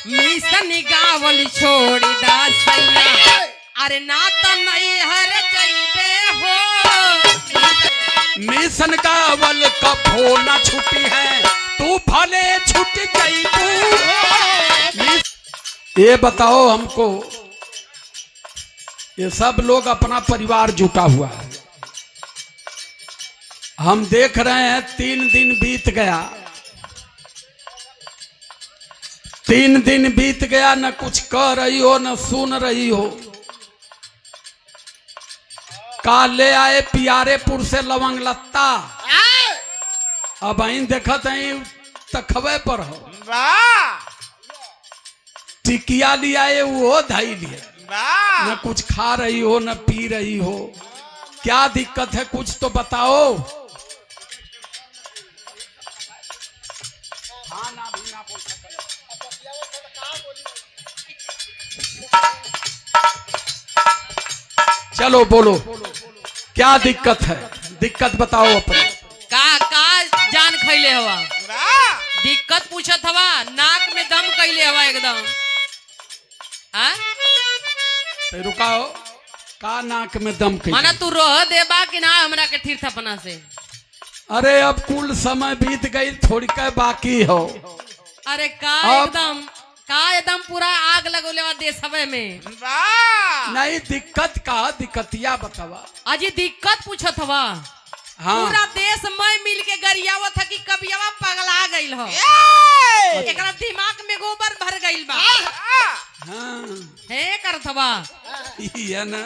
Mission गावल छोड़ी दासैया अरे ना तो नहीं हर जइबे हो। मिशन गावल कभो ना छुट्टी है तू भले छुट्टी गई तू। ये बताओ हमको, ये सब लोग अपना परिवार जुटा हुआ है, हम देख रहे हैं 3 दिन बीत गया, 3 दिन बीत गया, न कुछ कह रही हो न सुन रही हो। का ले आए पियारेपुर से लवंग लत्ता, अब आई देखत है तखबे पर हो। टिकिया लिया है वो धाई लिए, न कुछ खा रही हो न पी रही हो, क्या दिक्कत है कुछ तो बताओ। चलो बोलो क्या दिक्कत है, दिक्कत बताओ अपने। का जान खैले हवा, दिक्कत पूछत हवा, नाक में दम कैले हवा एकदम। रुकाओ, का नाक में दम कैले माना तू रोह देबा कि ना हमरा के तीर्थ अपना से। अरे अब कुल समय बीत गई, थोड़ी का बाकी हो। अरे का एकदम पूरा आग लगोले वा देश हवे में। नहीं दिक्कत का दिक्कतिया बतावा। अजी दिक्कत पूछत हवा। हाँ। पूरा देश में मिल के गरियावत है कि कबियावा पगला गइल हो, एकरा दिमाग में गोबर भर गइल बा। हाँ। हे करथवा ये ना।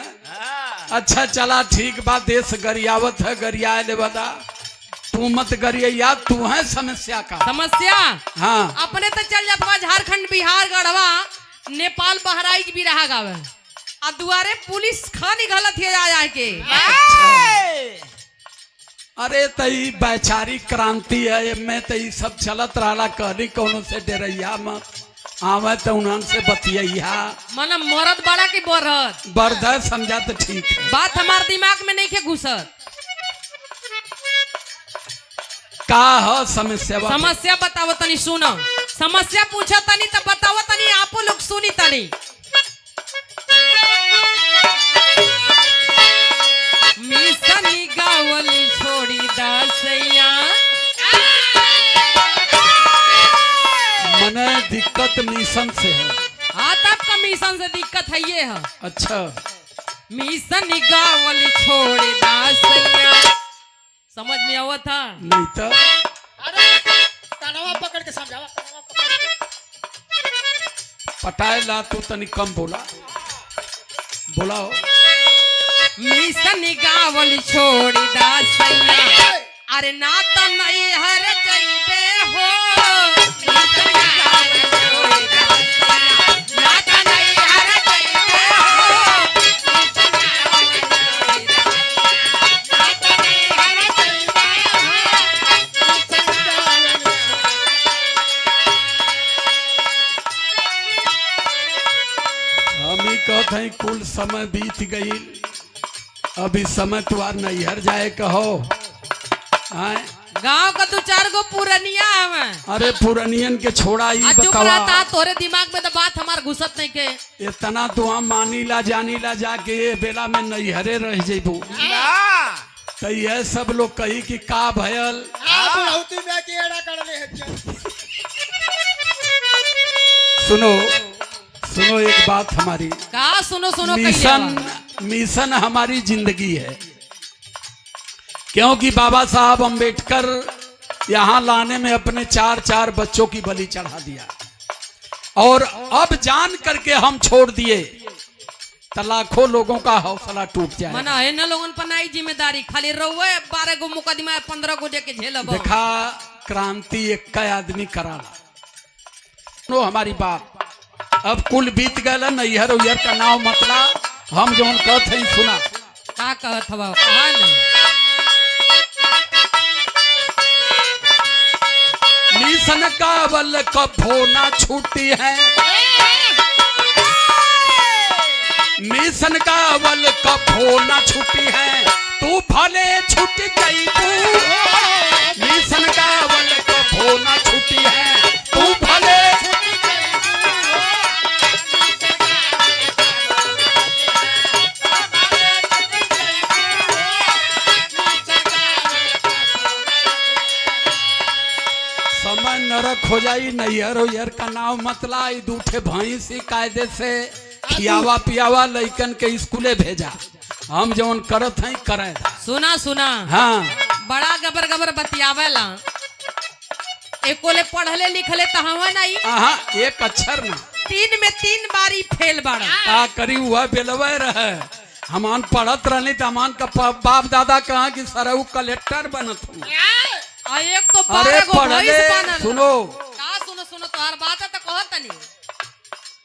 अच्छा चला ठीक बा, देश गरियावत है, गरिया ले बता, तू मत गरिया, तू है समस्या का। समस्या हाँ अपने तो चल जाता झारखंड बिहार गढ़वा नेपाल बहराइच भी रहा गावे, आ दुआरे पुलिस खानी गलत है आया के। अरे तई वैचारिक क्रांति है, मैं तई सब चलत रहा, कहली कोनो से डरैया मत, आवे तो उन्हन से बतिया। मन मरद बड़ा की बरद बरद समझा तो ठीक है, बात हमार दिमाग में नहीं के घुसत। का हो समस्या? समस्या बताओ तनी, सुनो समस्या पूछो तनी तो बताओ तनी, आपो लोग सुनी तनी। मिशन गावली छोड़ी दासैया मने दिक्कत मिशन से है। हाँ तब का मिशन से दिक्कत है ये है। अच्छा मिशन गावली छोड़ी दासैया, समझ में आवा था नहीं तो। अरे कनवा पकड़ के समझावा, कनवा पकड़ के। पटाए ला तू तनी कम बोला, बोलाओ। मिशन गावली छोड़ी दासैया अरे ना तो नहीं हर जइबे हो। मिशन गावली छोड़ी दासैया ना तो नहीं हर जइबे हो। मिशन गावली छोड़ी दासैया ना तो नहीं हर जइबे हो। मिशन गावली हम ही कहते हैं कुल समय बीत गई, अभी समय तुआर नैहर जाए कहो। गांव का 2-4 गो पुरनिया हमें। अरे पुरनियन के छोड़ा ही बतावा, तोरे दिमाग में तो बात हमार घुसत नहीं के। इतना तो हम मानी ला जानी ला जाके ये बेला में नैहरे रह जेबू, तो ये सब लोग कही कि का भयल। सुनो सुनो एक बात हमारी, का सुनो सुनो मिशन हमारी जिंदगी है, क्योंकि बाबा साहब अंबेडकर यहाँ लाने में अपने 4 बच्चों की बलि चढ़ा दिया, और अब जान करके हम छोड़ दिए तो लाखों लोगों का हौसला टूट जाए। मना है न लोगन पर नाई जिम्मेदारी, खाली रहुए 12 गो मुकदमा 15 गो देके झेलब। देखा क्रांति एक आदमी कराला। सुनो हमारी बात, अब कुल बीत गया, नैहर उहर का नाव मतला, हम जो कहते हैं सुना। का कहत हवा कहा न? मिशन गावल कभो ना छूटी है, मिशन गावल कभो ना छूटी है, तू भले छूट गई तू। मिशन गावल कभो ना छूटी है, तू भले छूट गई तू। बोला ही नैहर उहर का नाव मतला दूठे भैंस ही कायदे से खियावा पियावा लइकन के स्कूले भेजा हम जवन करत हैं करे। सुना सुना हाँ बड़ा गबर गबर बतियावेला एकोले पढ़ले लिखले तो हवा नहीं। हाँ एक अक्षर ना 3 में 3 बारी फेल बाड़ा। का करी हुआ बेलवे रहे हमान पढ़त रहनी तो हमान का बाप दादा कहा कि सरऊ कलेक्टर बनत हूँ। एक तो अरे 12 गो पढ़ले भैंस बनल। सुनो का सुनो सुनो तोहर बात है तो कहत नहीं।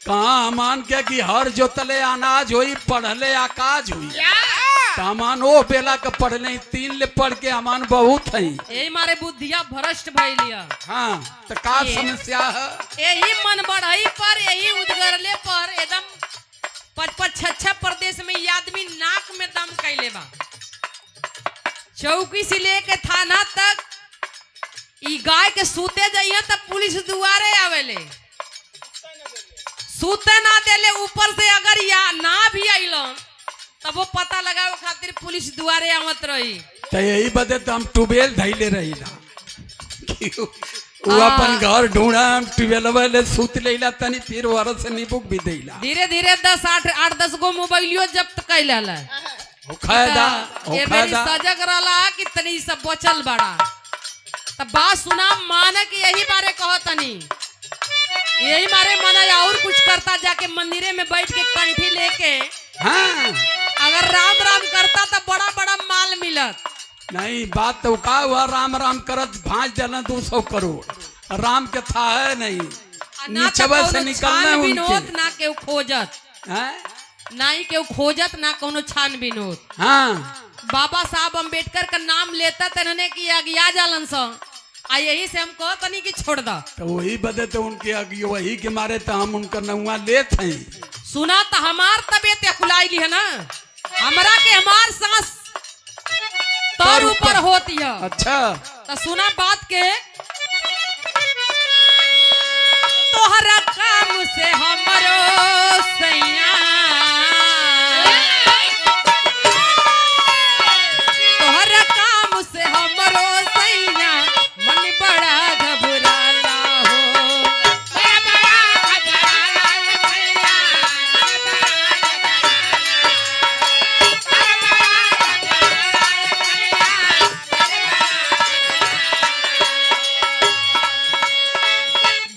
कहाँ हमान के कि हर जोतले अनाज हुई पढ़ले आकाज हुई तो हमान ओ बेला के पढ़ले 3 ले पढ़ के हमान बहुत है। यही मारे बुद्धिया भ्रष्ट भइलिया। हाँ तो का समस्या है यही मन बढ़ई पर यही उदगरले पर एकदम 5-5-6 प्रदेश में ये आदमी नाक में दम कैले बा। चौकी से लेके थाना तक ई गाय के सूते जाइए तब पुलिस दुआरे आवेले सूते ना देले ऊपर से अगर या ना भी आइलो तब वो पता लगावे खातिर पुलिस दुआरे आवत रही। तो यही बदे तो हम ट्यूबवेल धैले रही वो अपन घर ढूंढा हम ट्यूबवेल वाले सूत लेला तनी फिर वरस से निबुक भी देला। धीरे धीरे 10-8-10 गो मोबाइलियो जब्त कैला ला। ये मेरी सजग रहा कि तनी सब बचल बड़ा तब बात सुना माना कि यही बारे कहो तनी यही मारे मना और कुछ करता जाके मंदिरे में बैठ के कंठी लेके। हाँ अगर राम राम करता तो बड़ा बड़ा माल मिलत। नहीं बात तो का हुआ राम राम करत भाज देना 200 करोड़ राम के था है नहीं नीचवा से निकलना उनके ना केहू खोजत ना ही केहू खोजत ना कोनो छानबीन होत। हाँ बाबा साहब अम्बेडकर का नाम लेता तने की अगिया जालन सा आ यही से हम कह तनी कि छोड़ दा तो वही बदे तो उनके वही के मारे तो हम उनका नौआ लेते हैं। सुना तो हमार तबियत खुलाई ली है ना हमरा के हमार सांस तर ऊपर होती है। अच्छा तो सुना बात के तोहरा काम से हमरो सैया तोहरा काम से हमरो सैया मन बड़ा घबराला हो।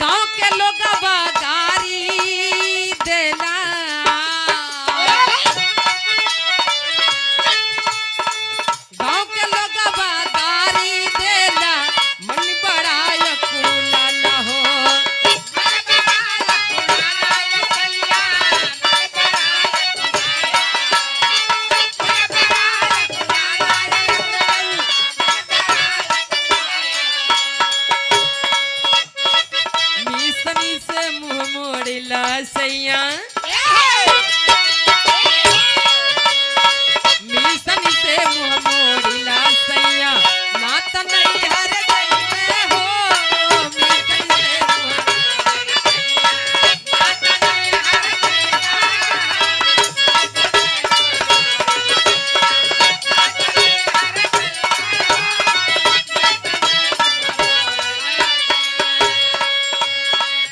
गांव के लोगवा गारी देला गांव के लोगवा गारी देला मन बड़ा यकुलाला हो। मिसनी से मुंह मोड़िला सैया मिसनी से मुंह मोड़िला सैया ना त नहीं हर गईले हो। मिसनी से मुंह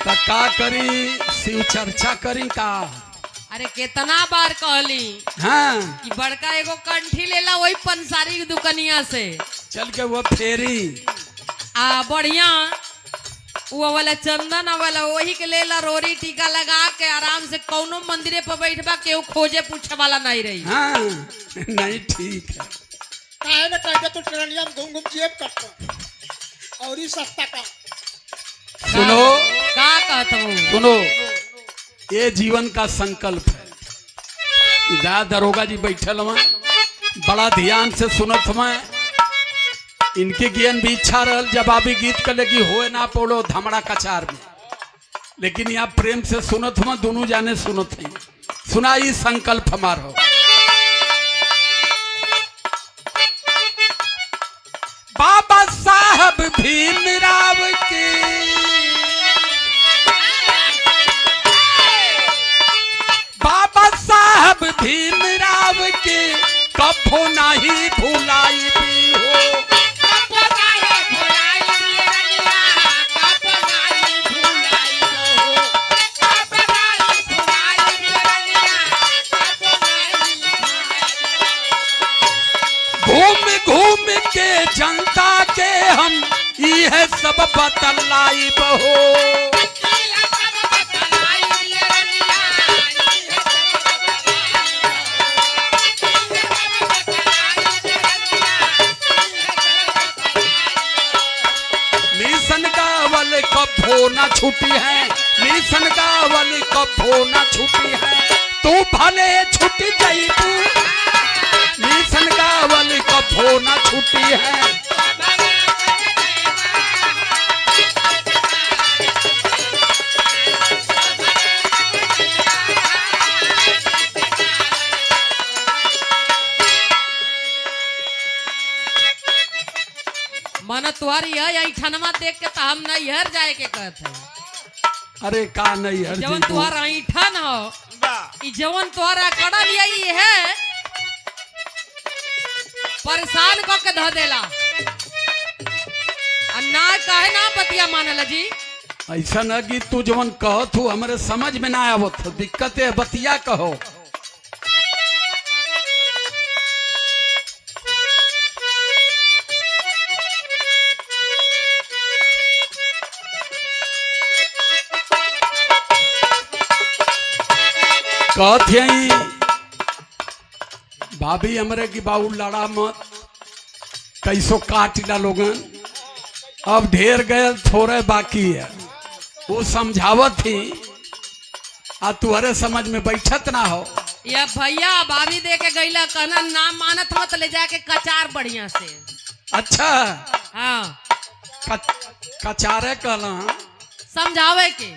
तो का करी शिव चर्चा करी का। अरे कितना बार कहली हाँ कि बड़का एगो कंठी लेला वही पंसारी की दुकनिया से चल के वो फेरी आ बढ़िया वो वाला चंदन वाला वही के लेला रोरी टीका लगा के आराम से कौनो मंदिरे पर बैठबा केहू खोजे पूछे वाला नहीं रही। हाँ नहीं ठीक है काहे न कहते तू ट्रेनिया में घूम घूम जेब करता और ही सस्ता का सुनो का कहत हूँ सुनो ये जीवन का संकल्प है। इधर दरोगा जी बैठल हुआ बड़ा ध्यान से सुनत हुआ इनके ज्ञान भी इच्छा रहल जवाबी गीत के लगी होए ना पोलो धमड़ा कचार में लेकिन यहाँ प्रेम से सुनत हुआ दोनों जाने सुनत है। सुनाई संकल्प हमार हो। बाबा साहब भीमराव के बाबा साहब भीमराव के कभो नहीं भुलाई भी हो। बतलाई बहो। मिशन गावल कभो न छुटी है, मिशन गावल कभो न छुटी है, तू भले छुट जाइबू। मिशन गावल कभो न छुटी है। मन तुम्हारी यह ऐठनवा देख के तो हम नैहर जाए के कहते हैं। अरे का नहीं हर जवन तुम्हारा ऐठन हो, ई जवन तुम्हारा कड़ा लिया है, परेशान को के धो देला। ना कहे ना बतिया मानल जी। ऐसा न कि तू जवन कहत हो हमारे समझ में ना आवत हो, दिक्कत है बतिया कहो। कहते भाभी हमरे की बाबू लड़ा मत, कैसो काट ला लोगन, अब ढेर गए थोड़े बाकी है। वो समझावत थी आ तुहरे समझ में बैठत ना हो। या भैया भाभी दे के गईला, कहना ना मानत हो तो ले जाके कचार बढ़िया से। अच्छा हाँ कचारे कहला समझावे के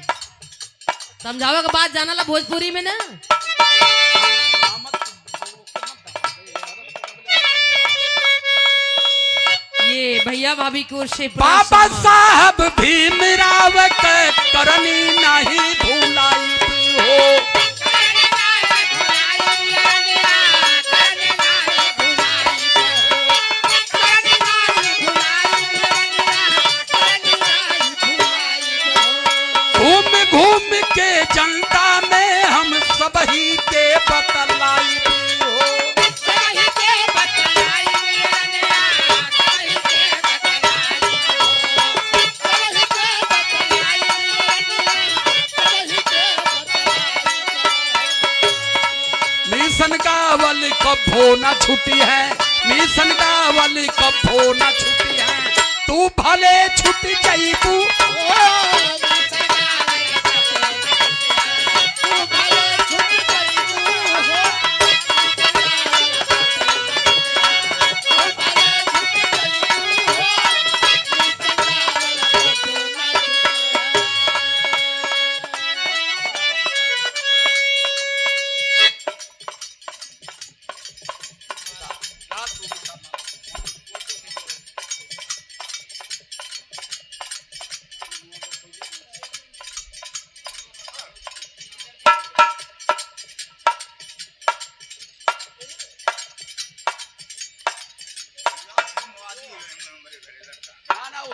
बाद जाना ला भोजपुरी में ना। ये भैया भाभी की ओर से बाबा साहब भीमराव के करनी नहीं भुलाई हो। घूम घूम के जनता में हम सब ही के बतलाई हो। मिशन गावल कभो न छुटी है, मिशन गावल कभो न छुटी है, तू भले छुट जाइबू।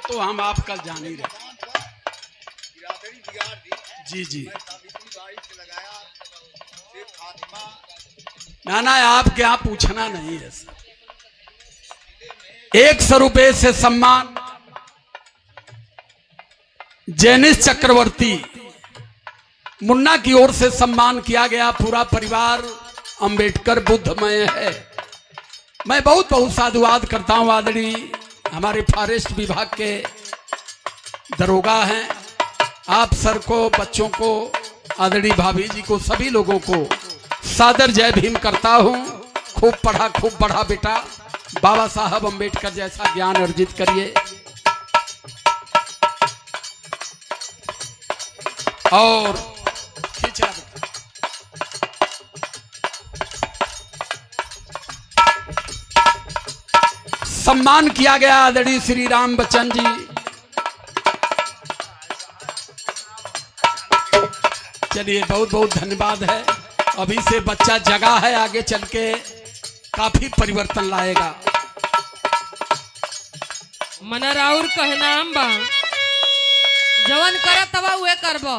तो हम आप कल जान ही रहे। जी जी ना आपके यहाँ पूछना नहीं है सर। 100 रुपए से सम्मान जेनिस चक्रवर्ती मुन्ना की ओर से सम्मान किया गया। पूरा परिवार अंबेडकर बुद्धमय है। मैं बहुत बहुत साधुवाद करता हूँ। आदरणीय हमारे फॉरेस्ट विभाग के दरोगा हैं, आप सर को, बच्चों को, आदरणीय भाभी जी को, सभी लोगों को सादर जय भीम करता हूँ। खूब पढ़ा खूब बढ़ा बेटा, बाबा साहब अंबेडकर जैसा ज्ञान अर्जित करिए। और खींचा सम्मान किया गया आदरणीय श्री राम बच्चन जी। चलिए बहुत बहुत धन्यवाद है। अभी से बच्चा जगा है, आगे चल के काफी परिवर्तन लाएगा। मनराउर कहना हम बा जवन करत तवा उहे करबो।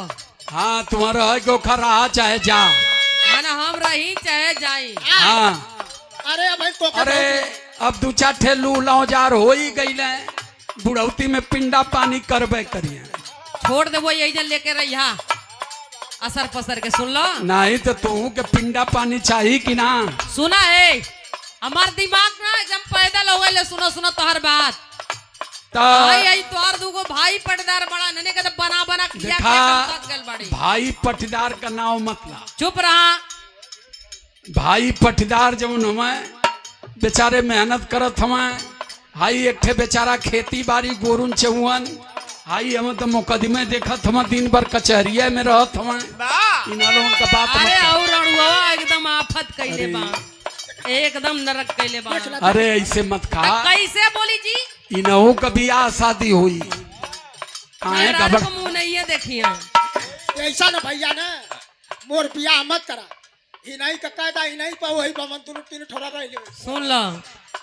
हाँ तुम्हारा है को रहा चाहे जा, माना हम रही चाहे जाई। हाँ अरे भाई तो अरे अब दू चार ठे लू लौजार हो ही गई। बुढ़ौती में पिंडा पानी करबे करिए। छोड़ दे वो यही जन लेके रहिया असर पसर के सुन लो। नहीं तो तू के पिंडा पानी चाहिए कि ना? सुना है हमार दिमाग ना एकदम पैदल हो गए। सुनो सुनो तोहर बात। भाई आई तोहर दूगो भाई पटदार बड़ा नने के तो बना बना किया देखा गल बड़ी। भाई पटदार का नाम मतलब चुप रहा। भाई पटदार जब हमें बेचारे मेहनत करत हमें। हाई एक ठे बेचारा खेती बाड़ी गोरुन चौवन। हाई हम तो मुकदमे देखत हम दिन भर कचहरिया में रहत हम। इन लोगों का बात अरे मत और रणुआ एकदम आफत कइले बा, एकदम नरक कइले बा। अरे ऐसे मत खा। कैसे बोली जी? इनहू का बियाह शादी हुई काहे मेरा गबर को मुंह नहीं है देखिए। ऐसा ना भैया ना मोर बियाह मत करा। इनाई का कायदा इनाई पर वही बमन तुनु तीन ठोरा रह ले। सुन लो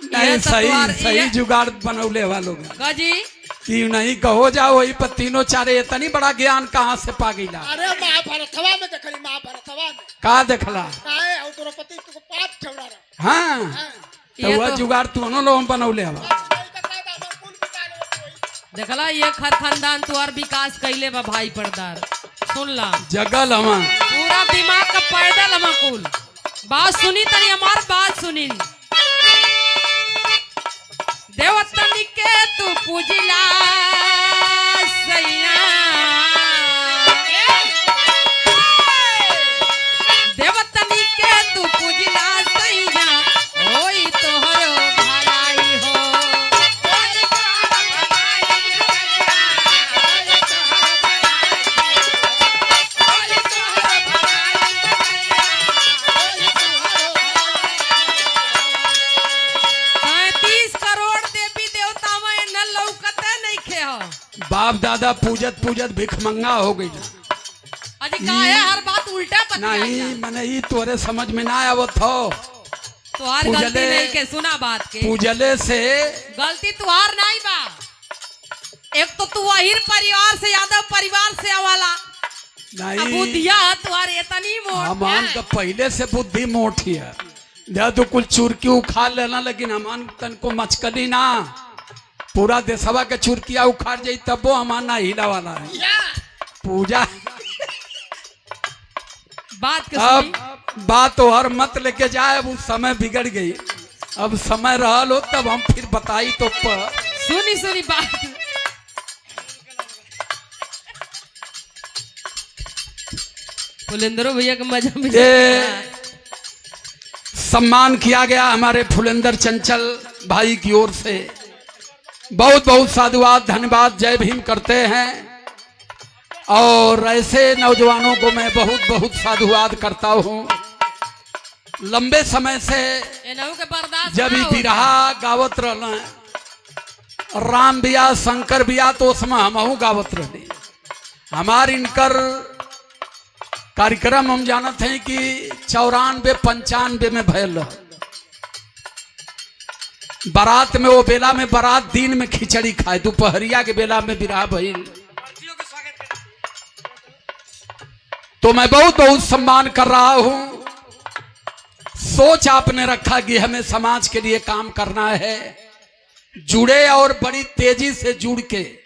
नहीं ये सही तत्वार सही ये- जुगाड़ बनौले वालों गाजी कि नहीं कहो जाओ वही पर तीनों चारे इतनी बड़ा ज्ञान कहाँ से पा गईला? अरे महाभारतवा में देखली महाभारतवा में का देखला? काहे और द्रौपदी को पाप छौड़ा रहा। हाँ हां तो ये वह तो- जुगाड़ तुनो लोग बनौले हवा। इनाई का कायदा हमर कुल बिका ले। देखला ये खर खानदान तुहार विकास कइले बा भाई पर्दार। सुन ला जगल हवा पूरा दिमाग का पैदल हम कुल बात सुनी तनी हमार बात सुनी। देवतनी के तू पूजिला सैया, देवतनी के तू पूजिला सैया, होई तोहरो भलाई हो। बाप दादा पूजत पूजत भिखमंगा हो गई ना। अजी काहे हर बात उल्टा नहीं बतियाई? मने ई तोरे समझ में ना आवत हो। तुहार गलती पूजले- नहीं के सुना बात के। पूजले से गलती तुहार नहीं बा। एक तो तू अहिर परिवार से यादव परिवार से आवाला। अब नहीं बुद्धिया तुहार इतनी मोट हमान है। का पहले से बुद्धि मोटी है। दे तो कुल चुरकी उखाड़ लेना लेकिन हमान तन को मचकली ना। पूरा देशवा के चुरकिया उखाड़ जाई तब वो हमार ना हिला वाला है। या पूजा बात के अब सुनी। बात तो हर मत लेके जाए। अब उस समय बिगड़ गई। अब समय रहल हो तब हम फिर बताई तो पर सुनी सुनी बात। फुलेंद्रो भैया का मजा में ये सम्मान किया गया हमारे फुलेंद्र चंचल भाई की ओर से। बहुत बहुत साधुवाद धन्यवाद जय भीम करते हैं। और ऐसे नौजवानों को मैं बहुत बहुत साधुवाद करता हूँ। लंबे समय से एनहु के बर्दाश्त जब ना ही हो। बिरहा गावत रहना राम बिया शंकर बिया तो उसमें हमहू गावत रहनी। हमार इनकर कार्यक्रम हम जानत हैं कि 94-95 में भयल रह। बारात में वो बेला में बारात दिन में खिचड़ी खाए, दोपहरिया के बेला में बिरहा भइल। तो मैं बहुत बहुत सम्मान कर रहा हूं। सोच आपने रखा कि हमें समाज के लिए काम करना है, जुड़े और बड़ी तेजी से जुड़ के।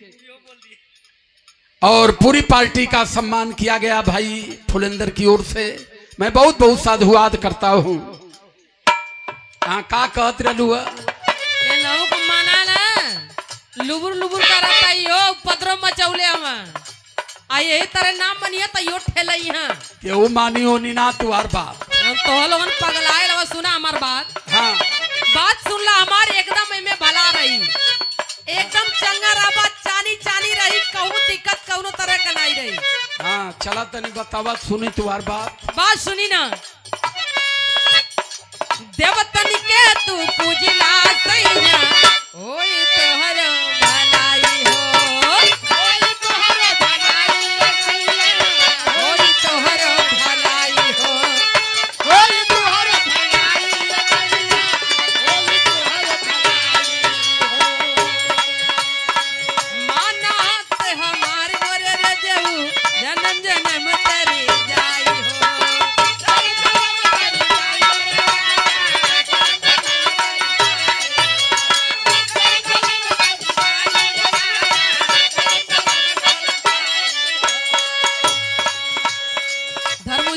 और पूरी पार्टी का सम्मान किया गया भाई फुलेंद्र की ओर से। मैं बहुत बहुत साधुवाद करता हूँ। हाँ का कहत रहलू है? एनहु को माना ना लुबुर लुबुर करता यो उपद्रव मचौले हम। आ यही तरह नाम बनिए तो यो ठेलई हां। केहू मानी होनी ना तुहार बात। हम तो लोगन पगलाए लवा। सुना हमार बात। हाँ बात सुन ला हमार एकदम एमे भला रही। एकदम चंगा रहा चानी चानी रही। कहूँ दिक्कत कौनो तरह का नहीं रही। हाँ चला तनी बतावा सुनी तुम्हार बात। बात सुनी ना। देवतनी के तू पूजिला सैया, ओए तोहर भलाई हो। ओए तोहर भलाई सैया, ओए तोहर भलाई हो। ओए तुहर भलाई सैया, ओए तुहर भलाई हो। मानत हमार गोर रजऊ जन्म जन्म तरी जाई हो।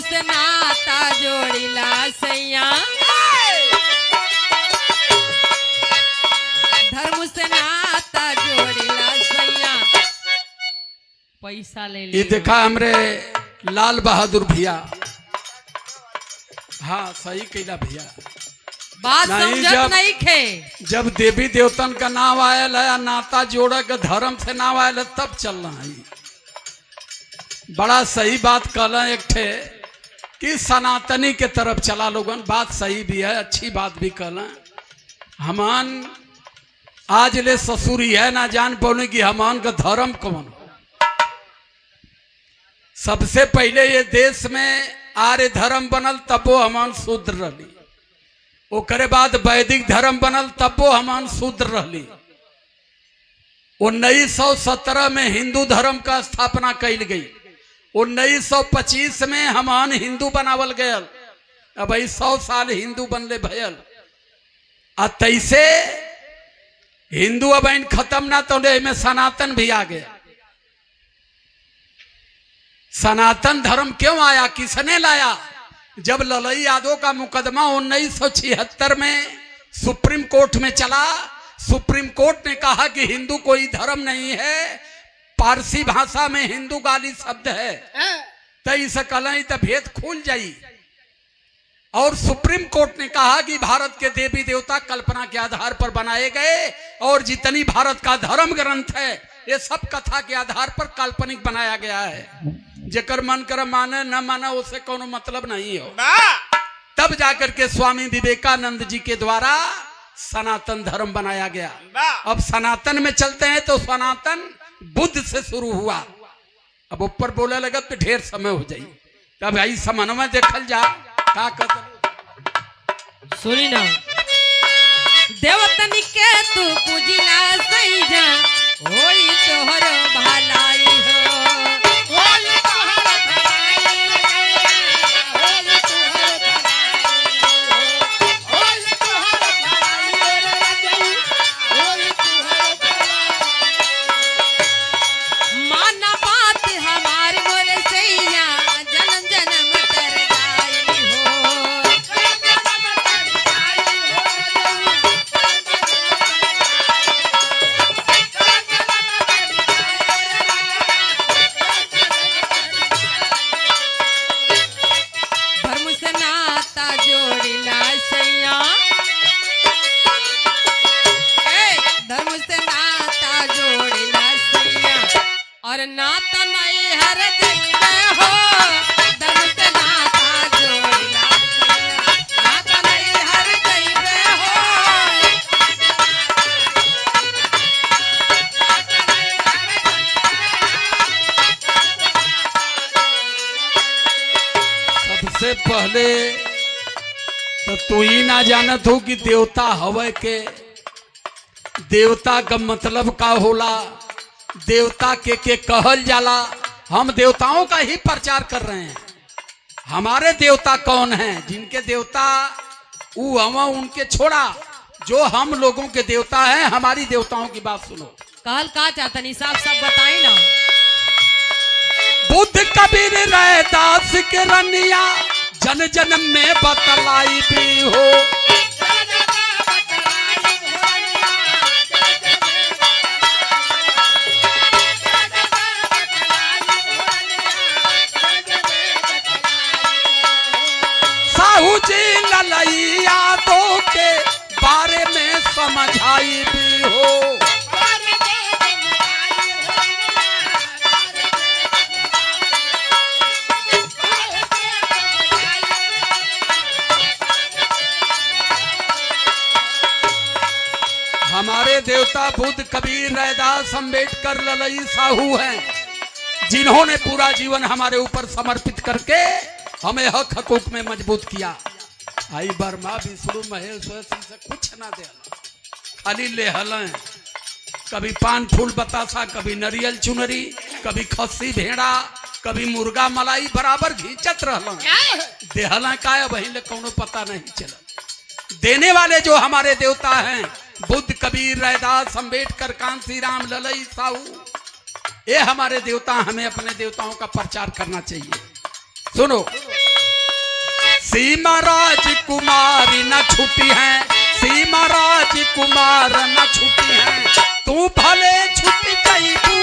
से नाता जोड़िला सैया, धर्म से नाता जोड़िला सैया, पैसा ले ये ले। देखा हमरे लाल बहादुर भैया, हाँ सही कैला भैया। बात नहीं, समझत नहीं खे। जब देवी देवतन का नाम आयल है, नाता जोड़ के धर्म से नाम आयल है, तब चलना है। बड़ा सही बात कहला एक ठे कि सनातनी के तरफ चला लोगन, बात सही भी है, अच्छी बात भी कहला। हमान आज ले ससुरी है ना जान बोले कि हमान का धर्म कौन। सबसे पहले ये देश में आर्य धर्म बनल, तब वो हमान शूद्र रही। ओकरे बाद वैदिक धर्म बनल, तब वो हमान शूद्र रही। 1917 में हिंदू धर्म का स्थापना कैल गई। 1925 में हमान हिंदू बनावल गयल। अब 100 साल हिंदू बनले भयल। आ तैसे हिंदू अब खत्म ना तो में सनातन भी आ गया। सनातन धर्म क्यों आया, किसने लाया? जब ललई यादव का मुकदमा 1976 में सुप्रीम कोर्ट में चला, सुप्रीम कोर्ट ने कहा कि हिंदू कोई धर्म नहीं है, पारसी भाषा में हिंदू गाली शब्द है, तो इस कल तो भेद खुल जाई। और सुप्रीम कोर्ट ने कहा कि भारत के देवी देवता कल्पना के आधार पर बनाए गए और जितनी भारत का धर्म ग्रंथ है ये सब कथा के आधार पर काल्पनिक बनाया गया है। जेकर मन कर माने न माने उससे कोनो मतलब नहीं हो। तब जाकर के स्वामी विवेकानंद जी के द्वारा सनातन धर्म बनाया गया। अब सनातन में चलते हैं तो सनातन बुद्ध से शुरू हुआ। अब ऊपर बोले लगा तो ढेर समय हो जाये। तब आई समन्वय देखल जा का कर। सुनी ना, देवतन के तू पूजिला सैया, होई तोहर भलाई हो। माना बात हमार बोले सैया, जन्म जन्म तर जाई हो। धर्म से नाता जोड़िला सैया, धर्म से नाता जोड़िला सैया, और नाता नहीं हर जइबे हो। धर्म से नाता जोड़िला सैया, नाता नहीं हर जइबे हो। सबसे पहले तो तू ही ना जानत हो कि देवता हवे के, देवता का मतलब का होला, देवता के कहल जाला। हम देवताओं का ही प्रचार कर रहे हैं। हमारे देवता कौन हैं? जिनके देवता वो हम उनके छोड़ा, जो हम लोगों के देवता हैं, हमारी देवताओं की बात सुनो। कहल का चाहता नहीं साहब, सब बताई ना। बुद्ध कबीर रैदास के रनिया, जन जन्म में बतलाई भी हो। साहू जी ललई यादव के बारे में समझाई भी हो। हमारे देवता बुद्ध कबीर रैदास अम्बेडकर ललई साहू हैं, जिन्होंने पूरा जीवन हमारे ऊपर समर्पित करके हमें हक हकूक में मजबूत किया। आई बर्मा विष्णु महेश से कुछ ना दे, खाली ले हलें। कभी पान फूल बतासा, कभी नरियल चुनरी, कभी खस्सी भेड़ा, कभी मुर्गा मलाई, बराबर घींचत रहला। देहला का वही ले कोनो पता नहीं चला। देने वाले जो हमारे देवता हैं, बुद्ध कबीर रैदास अम्बेडकर कांसी राम ललई साहू, ये हमारे देवता। हमें अपने देवताओं का प्रचार करना चाहिए। सुनो, सीमा राजकुमारी न छुटी है, सीमा राजकुमार न छुटी है, तू भले छुट जाई तू